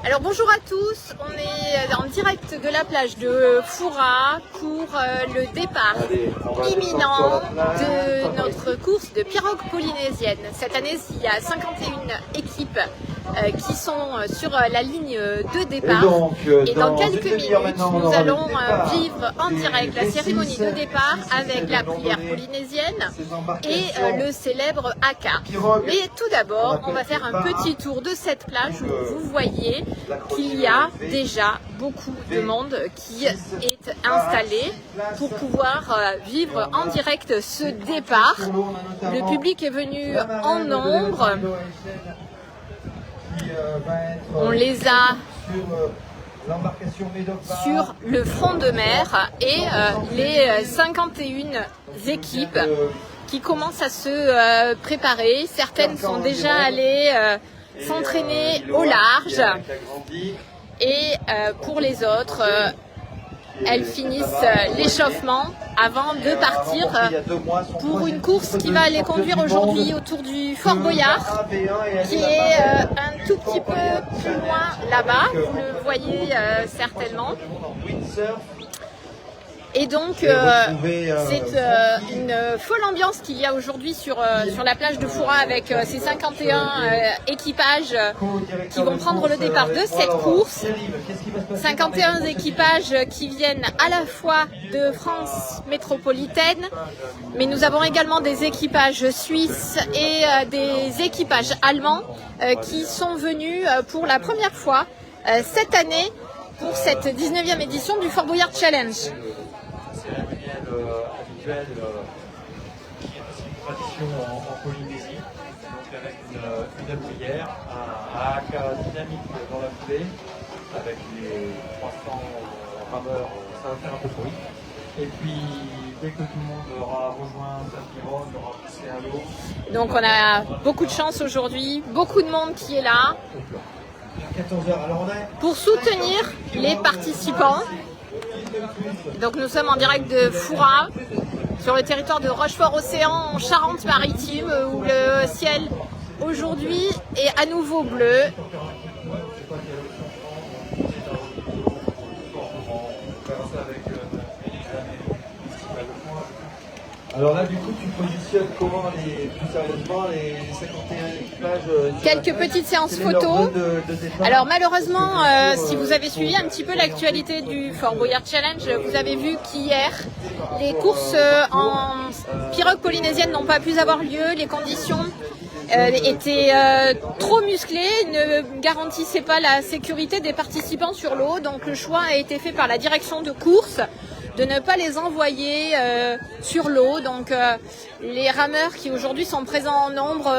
Alors bonjour à tous, on est en direct de la plage de Foura pour le départ imminent de notre course de pirogue polynésienne. Cette année, il y a 51 équipes qui sont sur la ligne de départ. Et dans quelques minutes, nous allons vivre en direct la cérémonie de départ avec la prière polynésienne et le célèbre haka. Mais tout d'abord, on va faire un petit tour de cette plage où vous voyez qu'il y a déjà beaucoup de monde qui est installé pour pouvoir vivre en direct ce départ. Le public est venu en nombre. On les a sur le front de mer et les 51 équipes qui commencent à se préparer. Certaines sont déjà allées s'entraîner au large et pour les autres, elles finissent l'échauffement avant de partir pour une course qui va les conduire aujourd'hui autour du Fort Boyard, qui est un tout petit peu plus loin là-bas, vous le voyez certainement. Et donc, c'est une folle ambiance qu'il y a aujourd'hui sur la plage de Foura avec ces 51 équipages qui vont prendre le départ de cette course. 51 équipages qui viennent à la fois de France métropolitaine, mais nous avons également des équipages suisses et des équipages allemands qui sont venus pour la première fois cette année pour cette 19e édition du Fort Boyard Challenge. Habituelle qui est aussi une tradition en Polynésie, donc avec une prière, un haka dynamique dans la foulée, avec les 300 rameurs, ça va faire un peu de bruit. Et puis, dès que tout le monde aura rejoint sa pirogue, aura poussé à l'eau. Donc on a beaucoup de chance aujourd'hui, beaucoup de monde qui est là pour soutenir les participants. Donc nous sommes en direct de Foura, sur le territoire de Rochefort-Océan, en Charente-Maritime, où le ciel aujourd'hui est à nouveau bleu. Alors là, du coup, tu positionnes comment plus sérieusement les 51 équipages Quelques petites séances photos. Alors malheureusement, si vous avez suivi un petit peu l'actualité du Fort Boyard Challenge, vous avez vu qu'hier, les courses en pirogue polynésienne n'ont pas pu avoir lieu. Les conditions étaient trop musclées, ne garantissaient pas la sécurité des participants sur l'eau. Donc le choix a été fait par la direction de course de ne pas les envoyer sur l'eau. Donc les rameurs qui aujourd'hui sont présents en nombre,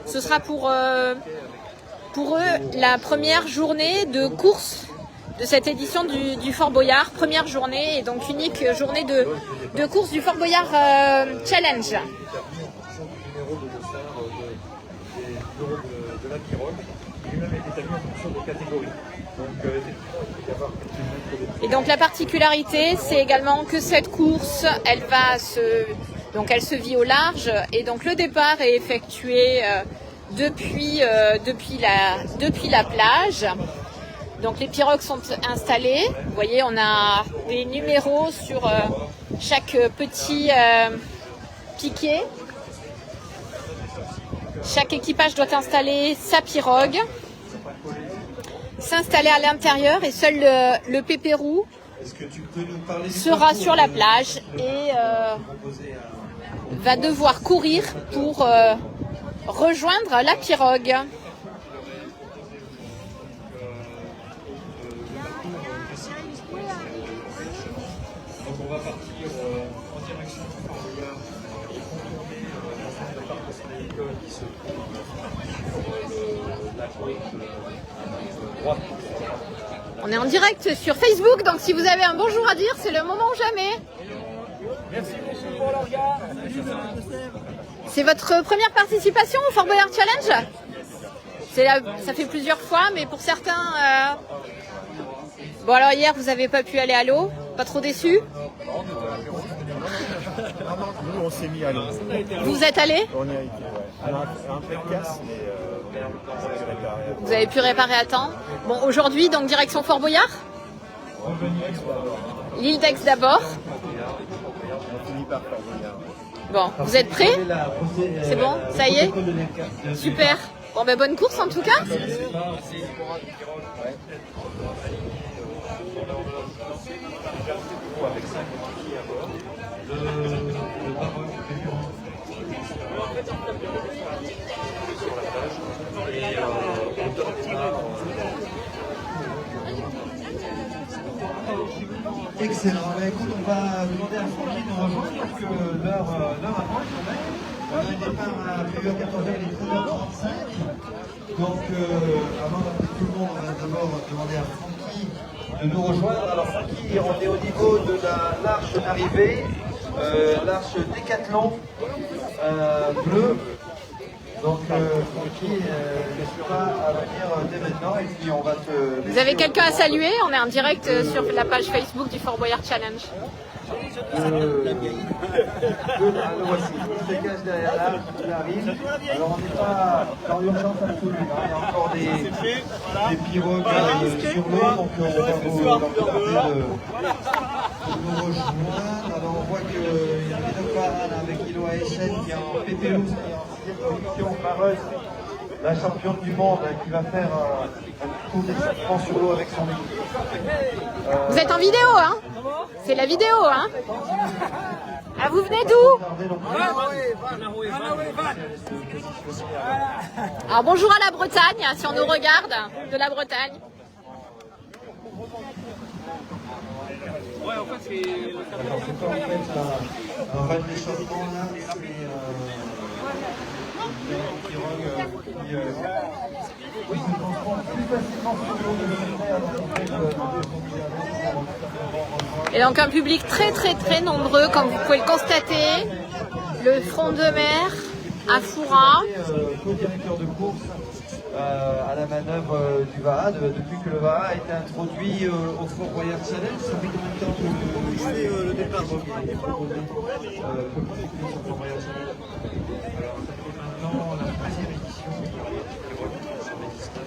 ce sera pour eux la première journée de course de cette édition du Fort Boyard, première journée et donc unique journée de course du Fort Boyard Challenge. De la pirogue, lui-même est établi en fonction de catégories. Et donc la particularité, c'est également que cette course, elle se vit au large et donc le départ est effectué depuis la plage. Donc les pirogues sont installées. Vous voyez, on a des numéros sur chaque petit piquet. Chaque équipage doit installer sa pirogue, s'installer à l'intérieur et seul le pépérou sera sur la plage et va devoir courir pour rejoindre la pirogue. Donc on va partir en direction du Fort Boyard et contourner l'ensemble des parcs de l'école qui se trouve sur la côte droite. On est en direct sur Facebook, donc si vous avez un bonjour à dire, c'est le moment ou jamais. Merci beaucoup pour le regard. C'est votre première participation au Fort Boyard Challenge ? Ça fait plusieurs fois, mais pour certains... Bon alors hier, vous n'avez pas pu aller à l'eau ? Pas trop déçu ? Nous, on s'est mis à l'eau. Vous êtes allé ? On a été, ouais. Un peu de casse, mais Vous avez pu réparer à temps. Bon, aujourd'hui, donc direction Fort Boyard. L'île d'Aix d'abord. Bon, vous êtes prêts? C'est bon? Ça y est? Super. Bon, ben bonne course en tout cas. Avec 5 filles à bord. Le baroque sur la plage. Et au top départ. Excellent. Bah, écoute, on va demander à Francky de nous rejoindre parce que l'heure avance quand même. On a un départ à prévu à 14h, il est 13h35. Donc, avant d'appeler tout le monde, on va d'abord demander à Francky de nous rejoindre. Alors Francky, on est au niveau de l'arche d'arrivée, l'arche Décathlon bleue. Donc Francky, n'hésite pas à venir dès maintenant et puis on va te... Vous avez quelqu'un à saluer? On est en direct sur la page Facebook du Fort Boyard Challenge. Le voici, il se cache derrière là, il arrive. Alors on n'est pas dans l'urgence absolue, hein. Il y a encore des pirogues sur l'eau, donc on va vous leur demander de nous rejoindre. Alors on voit qu'il y a Guido Paran avec Ilo ASN qui est en Pépélouse, qui est en 6e position, Fareuse, la championne du monde qui va faire un tour d'échappement sur l'eau avec son équipe. Vous êtes en vidéo, hein? C'est la vidéo, hein? Ah, vous venez d'où? Alors bonjour à la Bretagne, si on nous regarde, de la Bretagne. Ouais, en fait, c'est le C'est pas en fait un run d'échauffement là, c'est une pirogue qui se transforme plus facilement sur l'eau que sur terre. Et donc un public très nombreux, comme vous pouvez le constater. Le front de mer à Foura. Co-directeur de course à la manœuvre du VAA, depuis que le VAA a été introduit au Fort Boyard Challenge. Ça fait combien de temps que le départ est proposé sur Fort Boyard Challenge? Alors ça fait maintenant la 13e édition qui remonte sur les 19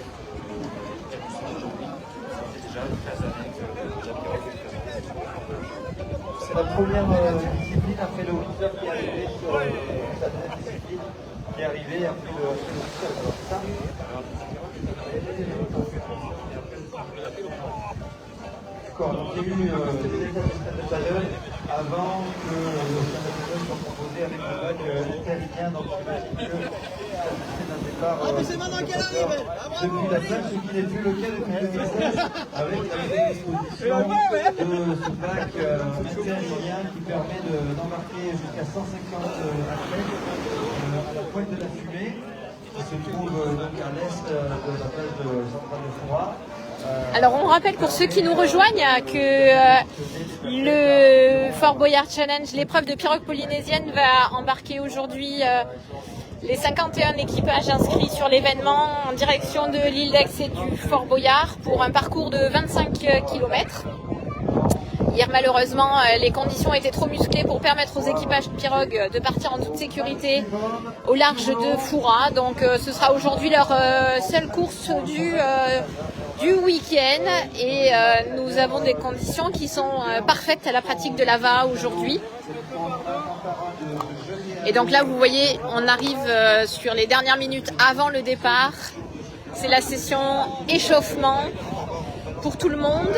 aujourd'hui. Ça fait déjà 13 années que la pirogue est présente. C'est la première discipline après le Windsor qui est arrivé sur la deuxième discipline qui est arrivé après le Windsor. Alors ça, d'accord, donc il y a eu des états de tout à l'heure avant que le stade de soit proposé avec le bac interlinien, donc j'imagine que c'est un départ depuis la plage, ce qui n'est plus le cas depuis 2016 avec la disposition de ce bac interlinien qui permet d'embarquer jusqu'à 150 athlètes à la pointe de la fumée qui se trouve donc à l'est de la plage centrale de Foura. Alors on rappelle pour ceux qui nous rejoignent que le Fort Boyard Challenge, l'épreuve de pirogue polynésienne, va embarquer aujourd'hui les 51 équipages inscrits sur l'événement en direction de l'île d'Aix et du Fort Boyard pour un parcours de 25 km. Hier malheureusement les conditions étaient trop musclées pour permettre aux équipages de pirogue de partir en toute sécurité au large de Foura. Donc ce sera aujourd'hui leur seule course du week-end et nous avons des conditions qui sont parfaites à la pratique de la VAA aujourd'hui. Et donc là vous voyez on arrive sur les dernières minutes avant le départ. C'est la session échauffement pour tout le monde.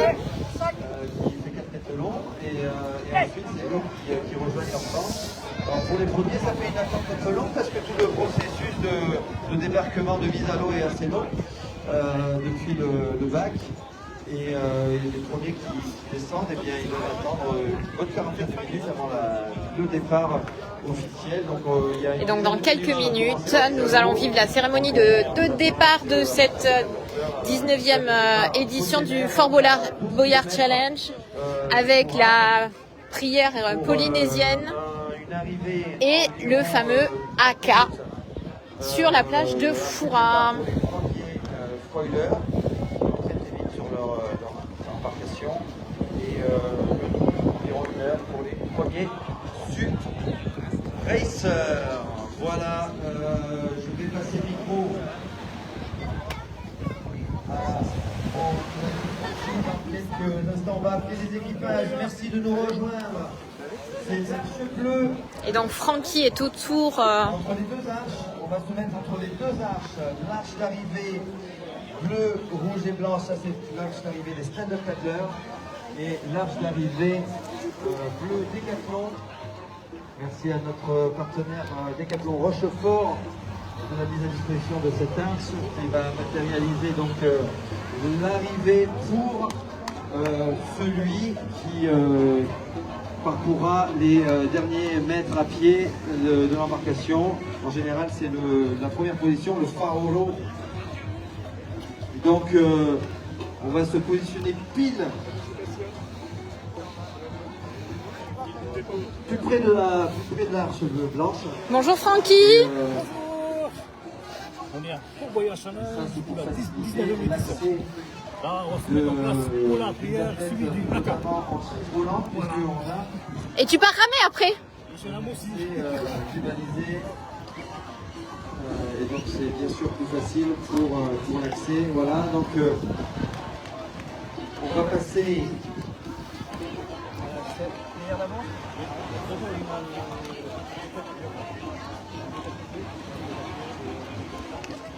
Et ensuite c'est l'eau qui rejoignent leur camp. Alors pour les premiers ça fait une attente un peu longue parce que tout le processus de débarquement de mise à l'eau est assez long depuis le bac. Et les premiers qui descendent, eh bien, ils doivent attendre une bonne quarantaine de minutes avant le départ officiel. Et donc dans quelques minutes, nous allons vivre la cérémonie de départ de cette 19e édition du Fort Boyard Challenge avec la prière polynésienne et le fameux haka sur la plage de Foura. Spoiler, très vite sur leur embarcation et le pirogueur pour les premiers Sud Racers. Voilà, je vais passer le micro quelques instants, on va appeler les équipages. Merci de nous rejoindre. C'est l'arche bleue. Et donc Francky est autour. Entre les deux arches, on va se mettre entre les deux arches. L'arche d'arrivée bleu, rouge et blanc, ça c'est l'arche d'arrivée des stand-up paddlers. Et l'arche d'arrivée bleu Décathlon. Merci à notre partenaire Décathlon Rochefort de la mise à disposition de cette arche qui va matérialiser donc l'arrivée pour celui qui parcourra les derniers mètres à pied de l'embarcation. En général, c'est la première position, le farolo. Donc, on va se positionner pile plus près de l'arche blanche. Bonjour Francky. On est un pourvoyeur chanel pour la 19e édition. Là, on se met en place pour la prière suivie du haka. Et tu pars ramer après? C'est la aussi. Et donc c'est bien sûr plus facile pour l'accès. Voilà, donc on va passer.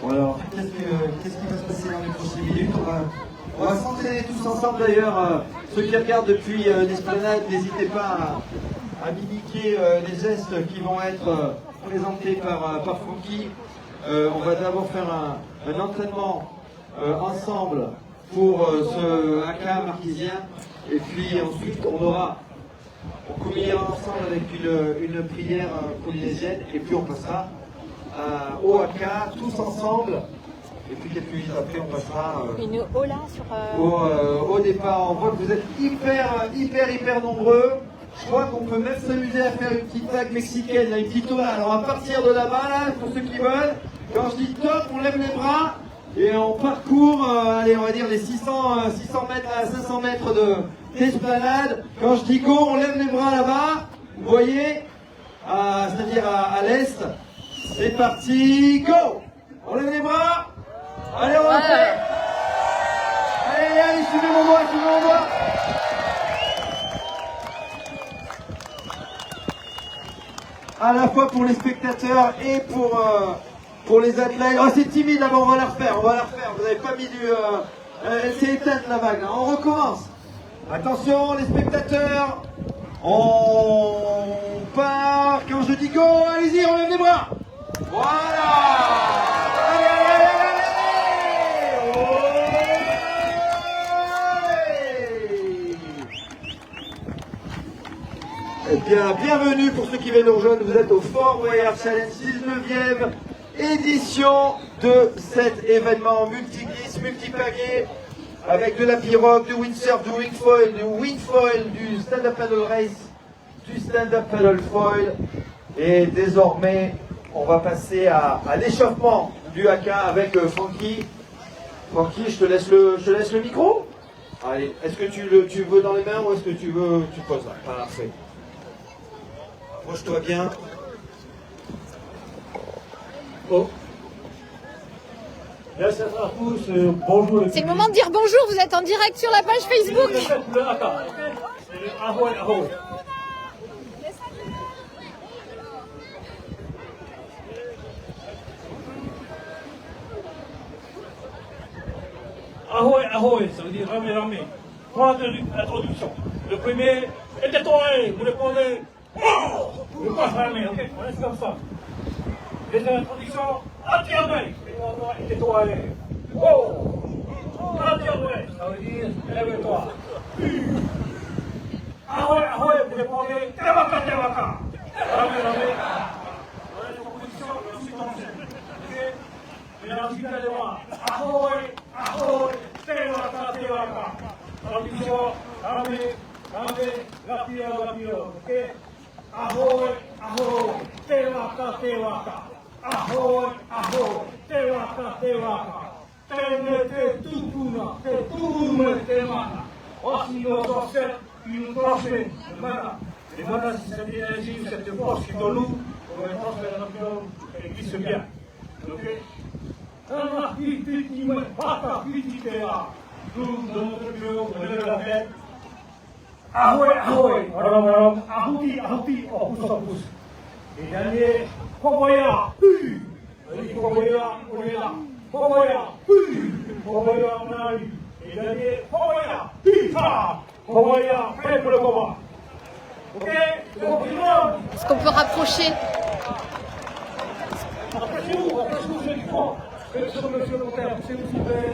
Bon alors, qu'est-ce qui va se passer dans les prochaines minutes? On va s'entraîner tous ensemble d'ailleurs. Ceux qui regardent depuis l'esplanade, n'hésitez pas à mimiquer les gestes qui vont être présentés par Francky. On va d'abord faire un entraînement ensemble pour ce haka marquisien. Et puis ensuite, on communiera ensemble avec une prière polynésienne. Et puis on passera au haka tous ensemble. Et puis quelques minutes après, on passera une hola sur au départ. On voit que vous êtes hyper nombreux. Je crois qu'on peut même s'amuser à faire une petite vague mexicaine, là, une petite hola. Alors on va partir de là-bas, là, pour ceux qui veulent. Quand je dis top, on lève les bras et on parcourt, allez, on va dire les 600 mètres à 500 mètres d'esplanade. Quand je dis go, on lève les bras là-bas. Vous voyez, c'est-à-dire à l'est. C'est parti, go! On lève les bras. Allez, on va faire. Allez, suivez mon doigt, À la fois pour les spectateurs et pour les athlètes. Oh, c'est timide là-bas, on va la refaire. Vous n'avez pas mis du... elle s'est éteinte la vague, là. On recommence. Attention, les spectateurs. On part. Quand je dis go, allez-y, on lève les bras. Voilà. Allez. Eh bien, bienvenue pour ceux qui viennent nous rejoindre. Vous êtes au Fort Boyard Challenge, 19e édition de cet événement multiglisse, multipalier, avec de la pirogue, du windsurf, du wingfoil, du stand-up paddle race, du stand-up paddle foil. Et désormais, on va passer à l'échauffement du haka avec Francky. Francky, je te laisse le micro. Allez, est-ce que tu veux dans les mains ou est-ce que tu poses là? Parfait. Approche-toi bien. Oh. Merci à tous, bonjour. C'est le moment de dire bonjour, vous êtes en direct sur la page Facebook. Le haka. C'est le ahoy. Ahoy, ça veut dire ramé. Point d'introduction. Le premier est étoilé, vous répondez oh, le pas ramé, ok, on laisse comme ça. Deuxième introduction, entièrement, étoilé. Oh, entièrement, ça veut dire lève-toi. Ahoy, vous répondez tewaka. Ramé. On laisse la position, et ensuite on enchaîne. Ok, et ensuite allez voir. Ahoy, tewaka. Traduction, ramé, rápido, ok? Ahoy, tewaka. Ahoy, tewaka. Tenete tutuna, te temana. Voici nos ancêtres qui nous transmettent le mana. Le mana, c'est cette énergie, cette force qui est en nous, on va transmettre à notre homme et qui se bien. Ok? nous, dans notre bureau, on lève la tête. Ahoy, ahoy, aram, ahouti, ahouti, on pousse, on pousse. Et dernier, Koboya, oui. Koboya, on est là. Koboya, oui. Koboya, on arrive. Et dernier, Koboya, pifa. Koboya, prêt pour le combat. Ok? C'est bon, tout le monde? Est-ce qu'on peut rapprocher? Approchez-vous, je dis quoi? Monsieur le monteur, poussez-vous s'il vous plaît.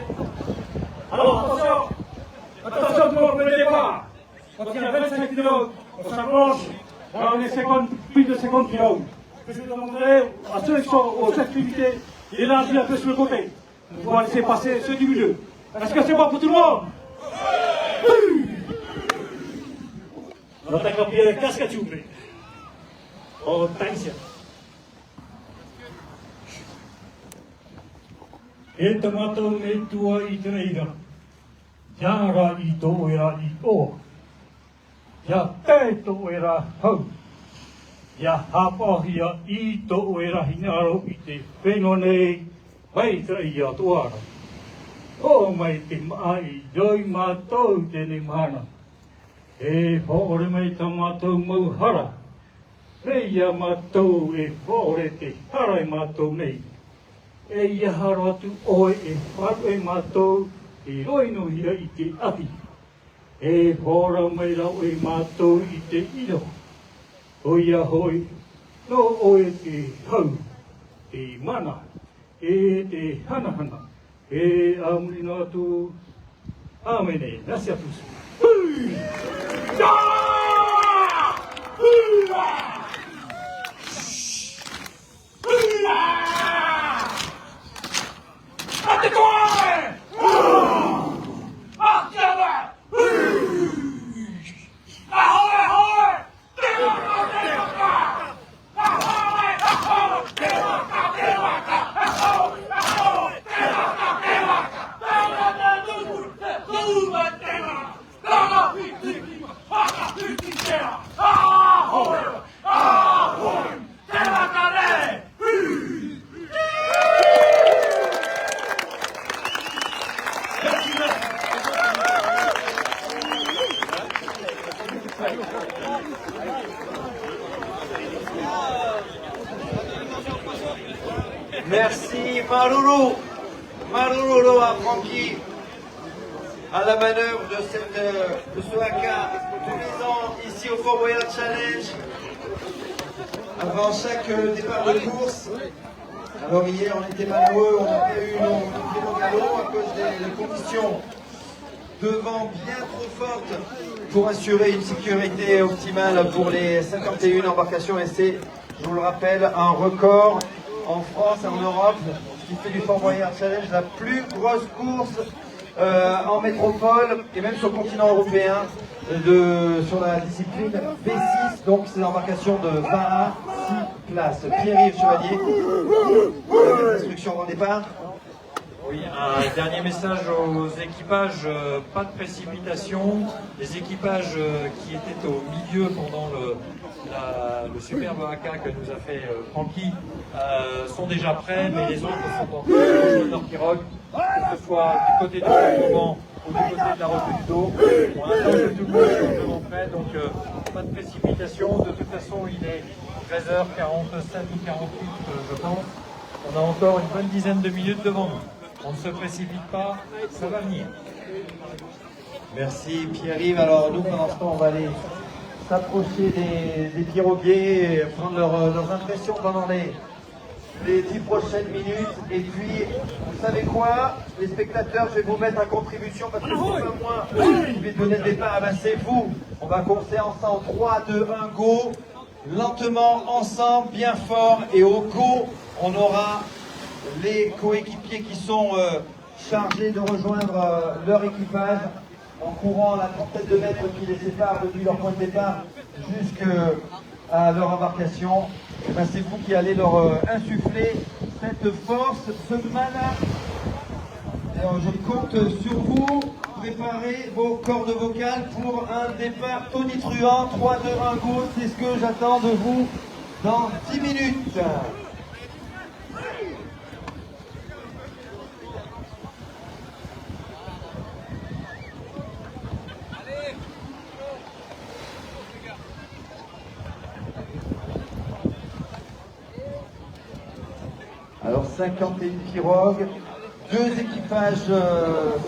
Alors, attention tout le monde, le départ. Quand il y a 25 km, on s'approche, dans les secondes, plus de 50 km. Je demanderai à ceux qui sont aux activités d'élargir un peu sur le côté. On va laisser passer ceux du milieu. Est-ce que c'est bon pour tout le monde? On attaque à pied le casque, s'il vous plaît. Oh, attention. E tamato me tua I te reira. Yara I to era I o. Ya te to era hau. Ya hapahia I to era hinaro I te whenonei. Mai te ia tuara. O mai te mai doi mātou tēnei mana. E hōre mai ta mātou mauhara. Reia mātou e hōre te harai mātou nei. E iaharo atu oe e wharu e mātou I roinuhia I te ahi. E hōra mai rau e mātou I te ino. Oia hoi, no oe te hau, te mana, e te hanahana. E amurino atu, amene, nasi atus. Hui! Ja! Hua! Hua! Ate-toi! Martiala! Ahoy, ahoy! Merci Maruru. Maruru a Francky à la manœuvre de ce haka tous les ans ici au Fort Boyard Challenge. Avant chaque départ de course. Alors hier on était malheureux, on n'a pas eu nos galons à cause des conditions de vent bien trop fortes pour assurer une sécurité optimale pour les 51 embarcations. Et c'est, je vous le rappelle, un record en France et en Europe, ce qui fait du Fort Boyard Challenge la plus grosse course en métropole et même sur le continent européen sur la discipline B6, donc c'est l'embarcation de 20 à 6 places. Pierre-Yves Chevalier, instruction avant départ. Oui, un dernier message aux équipages, pas de précipitation. Les équipages qui étaient au milieu pendant le superbe haka que nous a fait Francky sont déjà prêts, mais les autres sont en train de rejoindre leur pirogue, que ce soit du côté du Mouvement ou du côté de la route du dos. Pour l'instant, que tout le monde est amplement prêt, donc pas de précipitation. De toute façon, il est 13h47 ou 48, je pense. On a encore une bonne dizaine de minutes devant nous. On ne se précipite pas, ça va venir. Merci Pierre-Yves. Alors nous, pendant ce temps, on va aller s'approcher des piroguiers, et prendre leurs impressions pendant les 10 prochaines minutes. Et puis, vous savez quoi, les spectateurs, je vais vous mettre à contribution parce que c'est pas moi qui vais donner le départ. Ah ben, c'est vous. On va courser ensemble. 3, 2, 1, go. Lentement, ensemble, bien fort. Et au go, on aura les coéquipiers qui sont chargés de rejoindre leur équipage en courant la trentaine de mètres qui les séparent depuis leur point de départ jusqu'à leur embarcation. Et ben c'est vous qui allez leur insuffler cette force, ce malin. Alors je compte sur vous. Préparez vos cordes vocales pour un départ tonitruant. 3, 2, 1, go. C'est ce que j'attends de vous dans 10 minutes. 51 pirogues, 2 équipages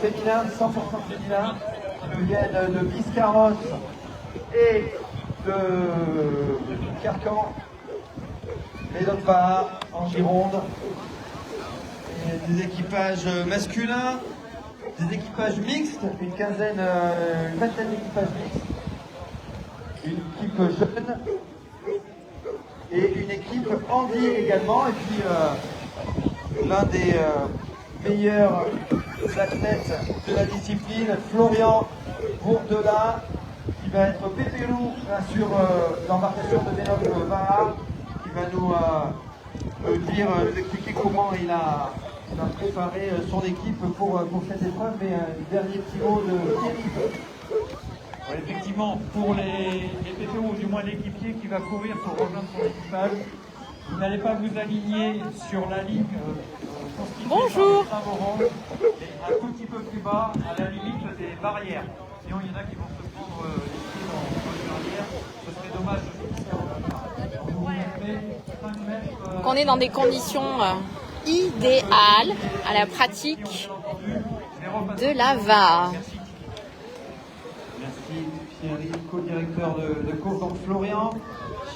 féminins, 100% féminins, qui viennent de Biscarrosse et de Carcan, et d'autre part en Gironde. Et des équipages masculins, des équipages mixtes, une vingtaine d'équipages mixtes, une équipe jeune et une équipe handi également, et puis l'un des meilleurs athlètes de la discipline, Florian Bourdelin, qui va être pépérou sur l'embarcation de Ménoc Vaha, qui va nous expliquer comment il a préparé son équipe pour cette épreuve. Mais un dernier petit mot de Thierry. Ouais, effectivement, pour les PPO, ou du moins l'équipier qui va courir pour rejoindre son équipage, vous n'allez pas vous aligner sur la ligne Bonjour. par les orange, et un tout petit peu plus bas, à la limite des barrières. Sinon, il y en a qui vont se prendre les pieds dans les barrières. Ce serait dommage. Donc on est dans des conditions idéales à la pratique de la VAA. Merci Thierry, co-directeur de course. Donc Florian,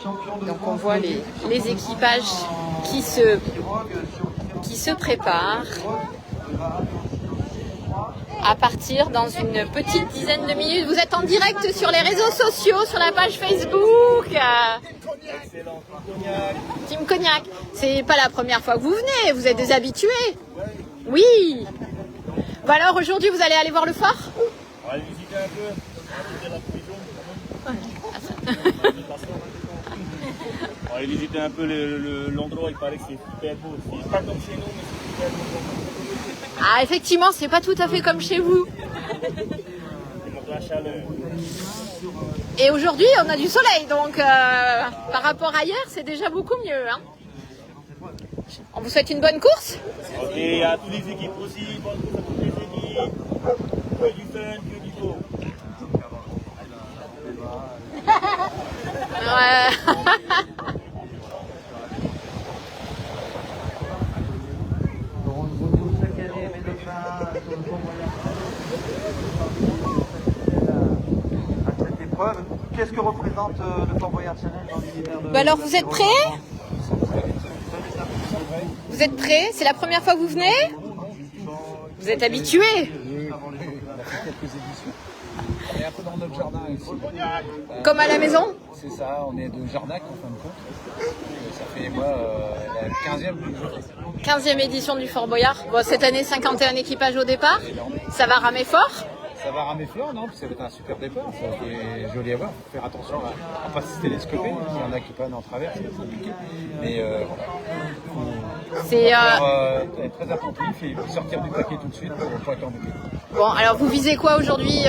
champion de Donc France. on voit les équipages qui se préparent à partir dans une petite dizaine de minutes. Vous êtes en direct sur les réseaux sociaux, sur la page Facebook. Team Cognac. C'est pas la première fois que vous venez, vous êtes des habitués. Oui. Bon alors aujourd'hui vous allez aller voir le fort ? On va aller visiter un peu. On va aller visiter un peu l'endroit, il paraît que c'est super beau. C'est pas comme chez nous, mais c'est super beau. Ah effectivement, c'est pas tout à fait comme chez vous. La chaleur. Et aujourd'hui on a du soleil, donc par rapport à ailleurs c'est déjà beaucoup mieux. Hein. On vous souhaite une bonne course. Ok, à toutes les équipes aussi, bonne course à toutes les équipes. Que du fun, que du beau. Ouais. On retrouve chaque année Ménoc Vaha sur le Fort Boyard à cette épreuve. Qu'est-ce que représente le Fort Boyard Challenge dans l'univers de... Bah alors vous êtes prêts ? Vous êtes prêts ? C'est la première fois que vous venez ? Vous êtes habitués ? On a fait quelques éditions. On est un peu dans notre jardin ici. Comme à la maison ? C'est ça, on est de Jarnac en fin de compte. Ça fait moi la 15e que je fais. 15e édition du Fort Boyard. Bon, cette année 51 équipages au départ. Ça va ramer fort ? Ça va ramer fort, non? Puis ça va être un super départ, ça va être joli à voir. Faut faire attention à ne pas se télescoper. Il y en a qui prennent en travers, c'est compliqué. Mais voilà. C'est être très attentif et sortir du paquet tout de suite pour ne pas être embêté. bon. Alors vous visez quoi aujourd'hui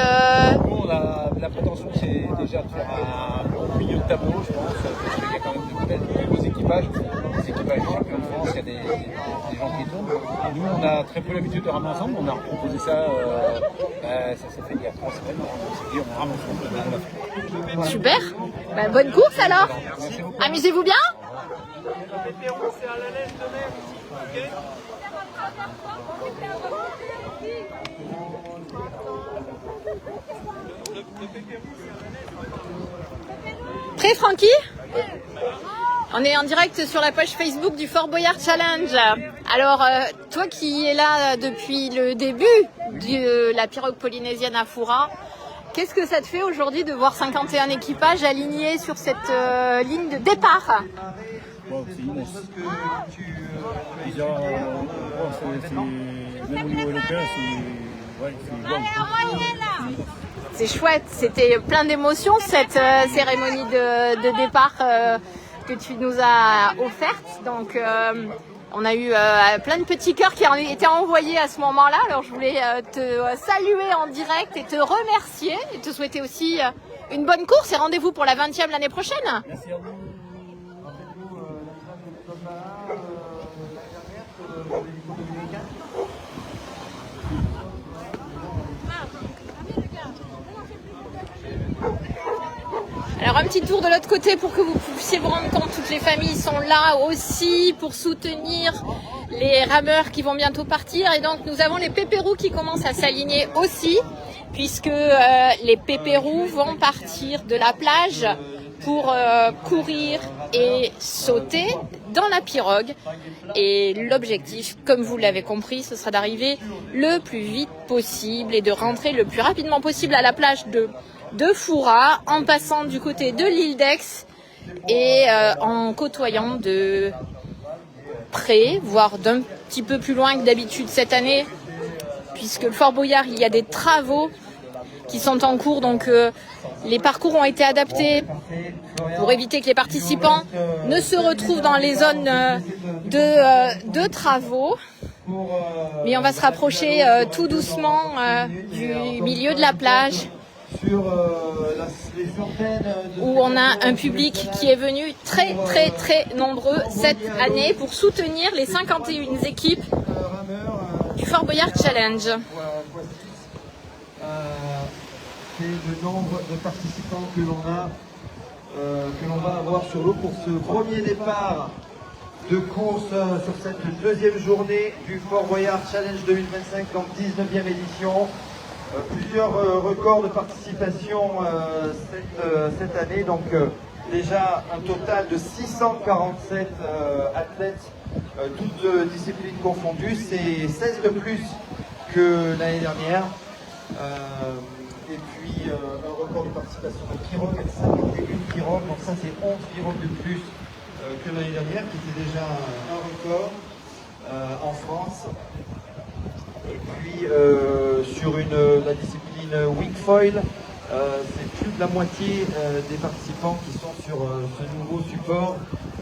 Nous, on a la prétention, c'est déjà de faire un bon milieu de tableau, je pense, parce qu'il y a quand même de beaux équipages. Des équipages de champions de France, il y a des gens qui tournent. Et nous, on a très peu l'habitude de ramer ensemble. On a proposé ça, ça s'est fait il y a 3 semaines. On s'est dit, on rame ensemble. Super. Bah, bonne course alors. Amusez-vous bien. Prêt Francky ? On est en direct sur la page Facebook du Fort Boyard Challenge. Alors, toi qui es là depuis le début de la pirogue polynésienne à Foura, qu'est-ce que ça te fait aujourd'hui de voir 51 équipages alignés sur cette ligne de départ ? Bon, c'est immense. Déjà, même au niveau européen, c'est bon. C'est chouette, c'était plein d'émotions cette cérémonie de départ que tu nous as offerte. Donc on a eu plein de petits cœurs qui ont été envoyés à ce moment-là. Alors je voulais te saluer en direct et te remercier et te souhaiter aussi une bonne course et rendez-vous pour la 20e l'année prochaine. Merci à vous. Rappelez-vous la l'année dernière, sur l'édition 2015. Alors un petit tour de l'autre côté pour que vous puissiez vous rendre compte, toutes les familles sont là aussi pour soutenir les rameurs qui vont bientôt partir. Et donc nous avons les pépérous qui commencent à s'aligner aussi, puisque les pépérous vont partir de la plage pour courir et sauter dans la pirogue. Et l'objectif, comme vous l'avez compris, ce sera d'arriver le plus vite possible et de rentrer le plus rapidement possible à la plage de Foura, en passant du côté de l'île d'Aix et en côtoyant de près, voire d'un petit peu plus loin que d'habitude cette année, puisque le Fort Boyard, il y a des travaux qui sont en cours, donc les parcours ont été adaptés pour éviter que les participants ne se retrouvent dans les zones de travaux. Mais on va se rapprocher tout doucement du milieu de la plage, où on a un public qui est venu très très très nombreux cette année pour soutenir les 51 équipes du Fort Boyard Challenge. C'est le nombre de participants que l'on va avoir sur l'eau pour ce premier départ de course sur cette deuxième journée du Fort Boyard Challenge 2025, donc 19e édition. Plusieurs records de participation cette année, donc déjà un total de 647 athlètes, toutes disciplines confondues, c'est 16 de plus que l'année dernière. Et puis un record de participation de pirogue, 51 pirogues, donc ça c'est 11 pirogues de plus que l'année dernière, qui était déjà un record en France. Et puis sur la discipline wingfoil, c'est plus de la moitié des participants qui sont sur ce nouveau support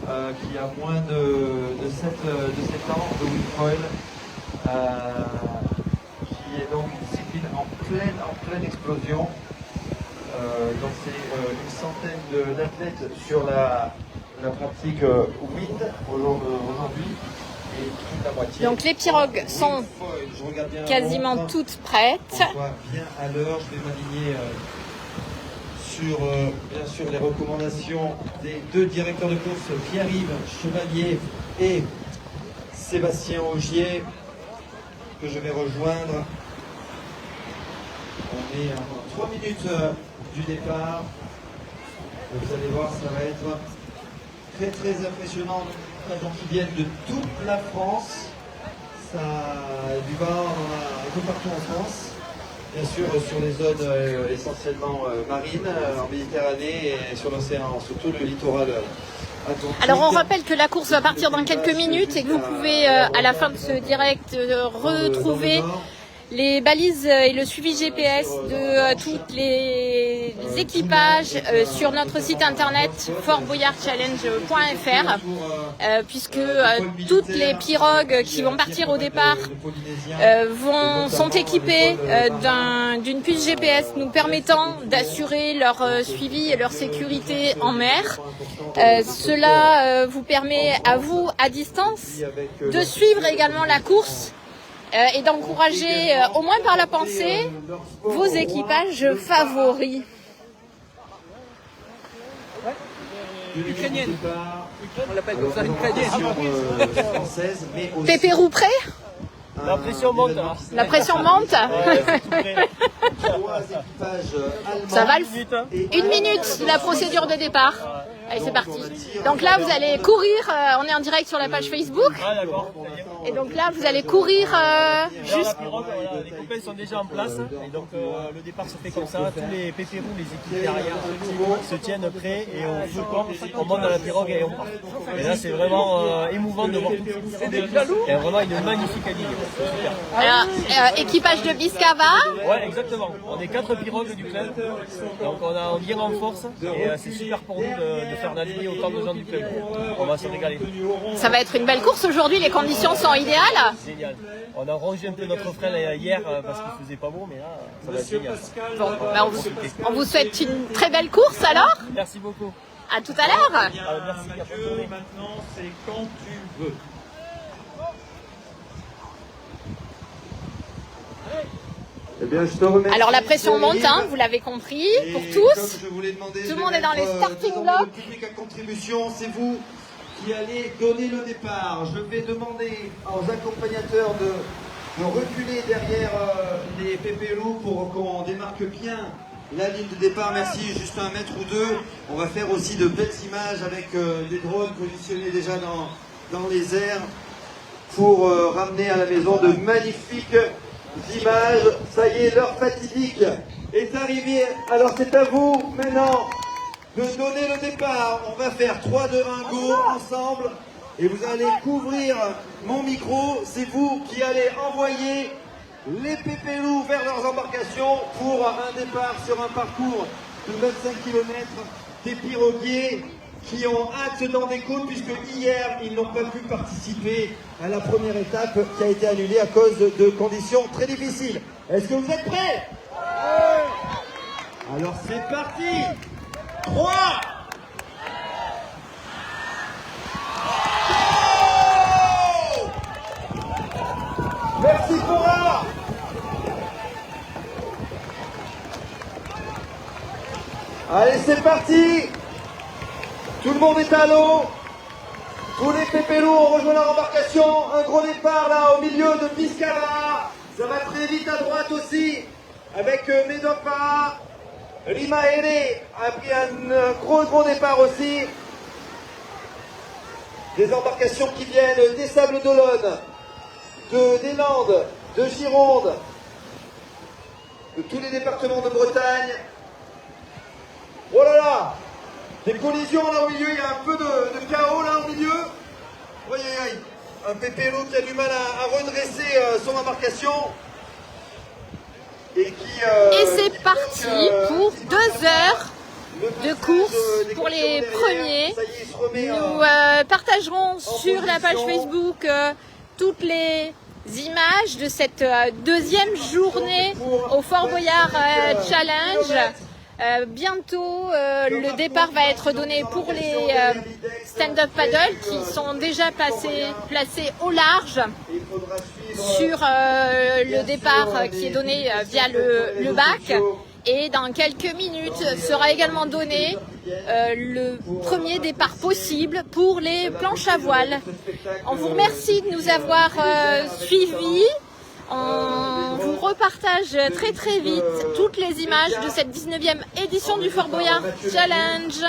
qui a moins de 7 ans de wingfoil, qui est donc une discipline en pleine explosion. Donc c'est une centaine d'athlètes sur la pratique wind aujourd'hui. Donc les pirogues sont quasiment toutes prêtes. On voit bien à l'heure, je vais m'aligner sur bien sûr les recommandations des deux directeurs de course, Pierre-Yves Chevalier et Sébastien Augier, que je vais rejoindre. On est à 3 minutes du départ. Vous allez voir, ça va être très très impressionnant. Les gens qui viennent de toute la France, du Var, un peu partout en France, bien sûr sur les zones essentiellement marines, en Méditerranée et sur l'océan, surtout le littoral atlantique. Alors on rappelle que la course va partir dans quelques minutes et que vous pouvez à la fin de ce direct retrouver les balises et le suivi GPS de tous les équipages sur notre site internet fortboyardchallenge.fr, puisque toutes les pirogues qui vont partir au départ sont équipées d'une puce GPS nous permettant d'assurer leur suivi et leur sécurité en mer. Cela vous permet à vous, à distance, de suivre également la course et d'encourager, au moins par la pensée, vos équipages favoris. Ukrainienne. On l'appelle comme ça, ukrainienne. Pépérou prêt ? La pression monte. La pression monte. Ça va, une minute, la procédure de départ. Allez, c'est parti. Donc là, vous allez courir, on est en direct sur la page Facebook. Et donc là, vous allez courir juste... Les copains sont déjà en place. Et donc le départ se fait comme ça. Tous les pépérous, les équipes derrière se tiennent prêts et on monte dans la pirogue et on part. Et là, c'est vraiment émouvant de voir tout ça. Il y a vraiment une magnifique ligne. Alors, équipage de Biscava. Ouais, exactement. On est 4 pirogues du club. Donc on vient en force. Et c'est super pour nous de faire naviguer autant de gens du club. On va se régaler. Ça va être une belle course aujourd'hui, les conditions sont idéales. Génial. On a rangé un peu notre frein hier parce qu'il faisait pas beau, mais là, ça va être génial. Bon, ben on vous souhaite une très belle course alors. Merci beaucoup. À tout à l'heure. Merci. Maintenant, c'est quand tu veux. Eh bien, je te remercie. Alors la pression monte, hein, vous l'avez compris, pour tous. Comme je vous l'ai demandé, Tout le monde est dans les starting blocks. Le public à contribution, c'est vous qui allait donner le départ. Je vais demander aux accompagnateurs de reculer derrière les pépélous pour qu'on démarque bien la ligne de départ. Merci, juste 1 mètre ou 2. On va faire aussi de belles images avec des drones positionnés déjà dans les airs pour ramener à la maison de magnifiques images. Ça y est, l'heure fatidique est arrivée. Alors c'est à vous maintenant de donner le départ. On va faire 3, 2, 1, go ensemble. Et vous allez couvrir mon micro. C'est vous qui allez envoyer les pépélous vers leurs embarcations pour un départ sur un parcours de 25 km. Des piroguiers qui ont hâte dans des côtes puisque hier ils n'ont pas pu participer à la première étape qui a été annulée à cause de conditions très difficiles. Est-ce que vous êtes prêts? Alors c'est parti. 3. Merci Cora. Allez, c'est parti. Tout le monde est à l'eau. Tous les pépélous ont rejoint leur embarcation. Un gros départ là au milieu de Piscara. Ça va très vite à droite aussi avec Medopa. Rimaere a pris un gros départ aussi. Des embarcations qui viennent des Sables d'Olonne, des Landes, de Gironde, de tous les départements de Bretagne. Oh là là, des collisions là au milieu, il y a un peu de chaos là au milieu. Voyez, un pépélou qui a du mal à redresser son embarcation. Et c'est parti pour 2 heures de course pour les premiers. Nous partagerons sur la page Facebook toutes les images de cette deuxième journée au Fort Boyard Challenge. Bientôt, le départ va être donné pour les stand-up paddle qui sont déjà placés au large sur le départ qui est donné via le bac. Et dans quelques minutes sera également donné le premier départ possible pour les planches à voile. On vous remercie de nous avoir suivis. On vous repartage très vite toutes les images de cette 19e édition du Fort Boyard Challenge.